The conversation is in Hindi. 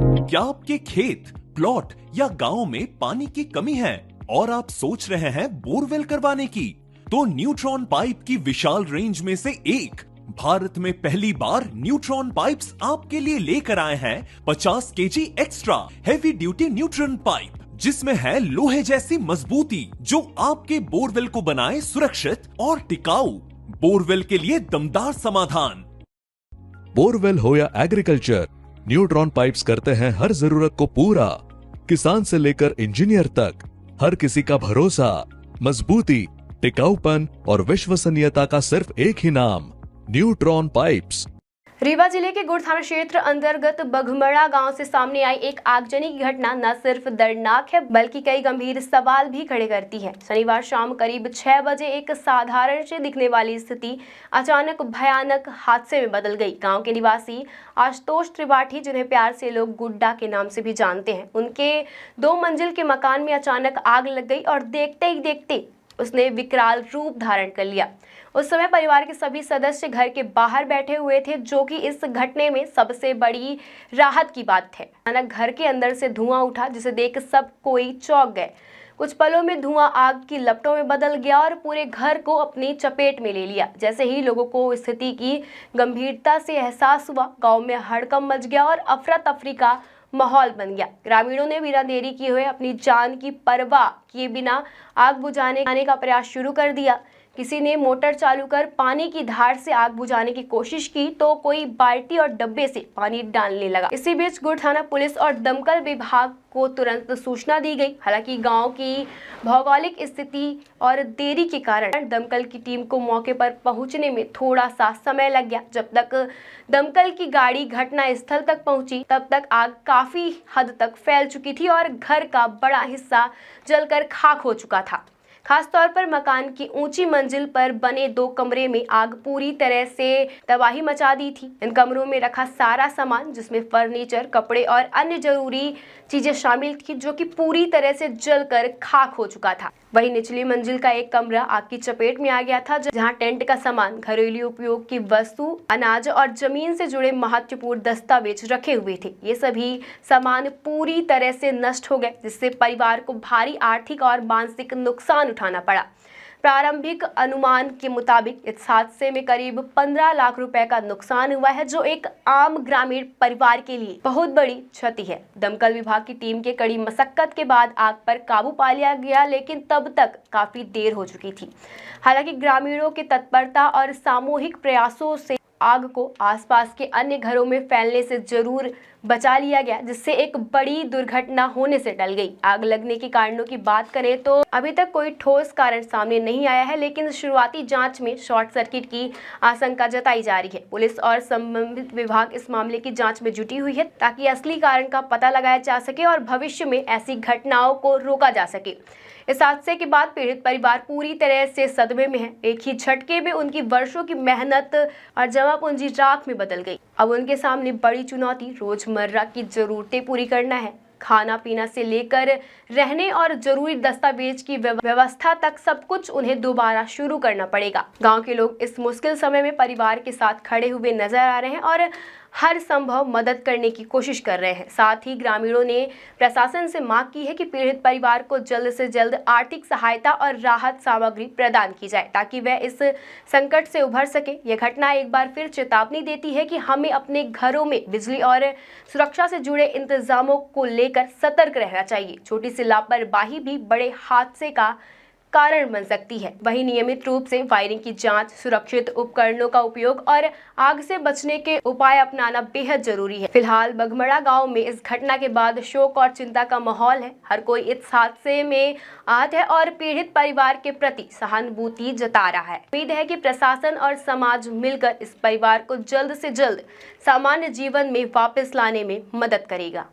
क्या आपके खेत, प्लॉट या गांव में पानी की कमी है और आप सोच रहे हैं बोरवेल करवाने की? तो न्यूट्रॉन पाइप की विशाल रेंज में से एक भारत में पहली बार न्यूट्रॉन पाइप्स आपके लिए लेकर आए हैं 50 KG extra heavy duty neutron pipe, जिसमें है लोहे जैसी मजबूती जो आपके बोरवेल को बनाए सुरक्षित और टिकाऊ। बोरवेल के लिए दमदार समाधान। बोरवेल हो या एग्रीकल्चर, न्यूट्रॉन पाइप्स करते हैं हर जरूरत को पूरा। किसान से लेकर इंजीनियर तक हर किसी का भरोसा, मजबूती, टिकाऊपन और विश्वसनीयता का सिर्फ एक ही नाम, न्यूट्रॉन पाइप्स। रीवा जिले के गुड़ थाना क्षेत्र अंतर्गत बघमड़ा गांव से सामने आई एक आगजनी की घटना न सिर्फ दर्दनाक है बल्कि कई गंभीर सवाल भी खड़े करती है। शनिवार शाम करीब 6 बजे एक साधारण से दिखने वाली स्थिति अचानक भयानक हादसे में बदल गई। गांव के निवासी आशुतोष त्रिपाठी, जिन्हें प्यार से लोग गुड्डा के नाम से भी जानते हैं, उनके 2 मंजिल के मकान में अचानक आग लग गई और देखते ही देखते उसने विकराल रूप धारण कर लिया। उस समय परिवार के सभी सदस्य घर के बाहर बैठे हुए थे, जो कि इस घटने में सबसे बड़ी राहत की बात है। अचानक घर के अंदर से धुआं उठा, जिसे देख सब कोई चौंक गए। कुछ पलों में धुआं आग की लपटों में बदल गया और पूरे घर को अपनी चपेट में ले लिया। जैसे ही लोगों को स्थिति की गंभीरता से एहसास हुआ, गाँव में हड़कंप मच गया और अफरा तफरी का माहौल बन गया। ग्रामीणों ने बिना देरी किए हुए अपनी जान की परवाह किए बिना आग बुझाने का प्रयास शुरू कर दिया। किसी ने मोटर चालू कर पानी की धार से आग बुझाने की कोशिश की तो कोई बाल्टी और डब्बे से पानी डालने लगा। इसी बीच गुड़ थाना पुलिस और दमकल विभाग को तुरंत सूचना दी गई। हालांकि गांव की भौगोलिक स्थिति और देरी के कारण दमकल की टीम को मौके पर पहुंचने में थोड़ा सा समय लग गया। जब तक दमकल की गाड़ी घटना स्थल तक पहुंची, तब तक आग काफी हद तक फैल चुकी थी और घर का बड़ा हिस्सा जलकर खाक हो चुका था। खासतौर पर मकान की ऊंची मंजिल पर बने 2 कमरे में आग पूरी तरह से तबाही मचा दी थी। इन कमरों में रखा सारा सामान, जिसमें फर्नीचर, कपड़े और अन्य जरूरी चीजें शामिल थी, जो कि पूरी तरह से जलकर खाक हो चुका था। वहीं निचली मंजिल का एक कमरा आग की चपेट में आ गया था, जहां टेंट का सामान, घरेलू उपयोग की वस्तु, अनाज और जमीन से जुड़े महत्वपूर्ण दस्तावेज रखे हुए थे। ये सभी सामान पूरी तरह से नष्ट हो गए, जिससे परिवार को भारी आर्थिक और मानसिक नुकसान उठाना पड़ा। प्रारंभिक अनुमान के मुताबिक इस हादसे में करीब 15 लाख रुपए का नुकसान हुआ है, जो एक आम ग्रामीण परिवार के लिए बहुत बड़ी क्षति है। दमकल विभाग की टीम के कड़ी मशक्कत के बाद आग पर काबू पा लिया गया, लेकिन तब तक काफी देर हो चुकी थी। हालांकि ग्रामीणों की तत्परता और सामूहिक प्रयासों से आग को आसपास के अन्य घरों में फैलने से जरूर बचा लिया गया, जिससे एक बड़ी दुर्घटना होने से टल गई। आग लगने के कारणों की बात करें तो अभी तक कोई ठोस कारण सामने नहीं आया है, लेकिन शुरुआती जांच में शॉर्ट सर्किट की आशंका जताई जा रही है। पुलिस और संबंधित विभाग इस मामले की जांच में जुटी हुई है, ताकि असली कारण का पता लगाया जा सके और भविष्य में ऐसी घटनाओं को रोका जा सके। इस हादसे के बाद पीड़ित परिवार पूरी तरह से सदमे में है। एक ही झटके में उनकी वर्षों की मेहनत और जमा पूंजी राख में बदल गई। अब उनके सामने बड़ी चुनौती रोजमर्रा की जरूरतें पूरी करना है। खाना पीना से लेकर रहने और जरूरी दस्तावेज की व्यवस्था तक सब कुछ उन्हें दोबारा शुरू करना पड़ेगा। गांव के लोग इस मुश्किल समय में परिवार के साथ खड़े हुए नजर आ रहे हैं और हर संभव मदद करने की कोशिश कर रहे हैं। साथ ही ग्रामीणों ने प्रशासन से मांग की है कि पीड़ित परिवार को जल्द से जल्द आर्थिक सहायता और राहत सामग्री प्रदान की जाए, ताकि वह इस संकट से उभर सके। यह घटना एक बार फिर चेतावनी देती है कि हमें अपने घरों में बिजली और सुरक्षा से जुड़े इंतजामों को लेकर सतर्क रहना चाहिए। छोटी सी लापरवाही भी बड़े हादसे का कारण बन सकती है। वहीं नियमित रूप से वायरिंग की जांच, सुरक्षित उपकरणों का उपयोग और आग से बचने के उपाय अपनाना बेहद जरूरी है। फिलहाल बघमड़ा गांव में इस घटना के बाद शोक और चिंता का माहौल है। हर कोई इस हादसे में आहत है और पीड़ित परिवार के प्रति सहानुभूति जता रहा है। उम्मीद है कि प्रशासन और समाज मिलकर इस परिवार को जल्द से जल्द सामान्य जीवन में वापस लाने में मदद करेगा।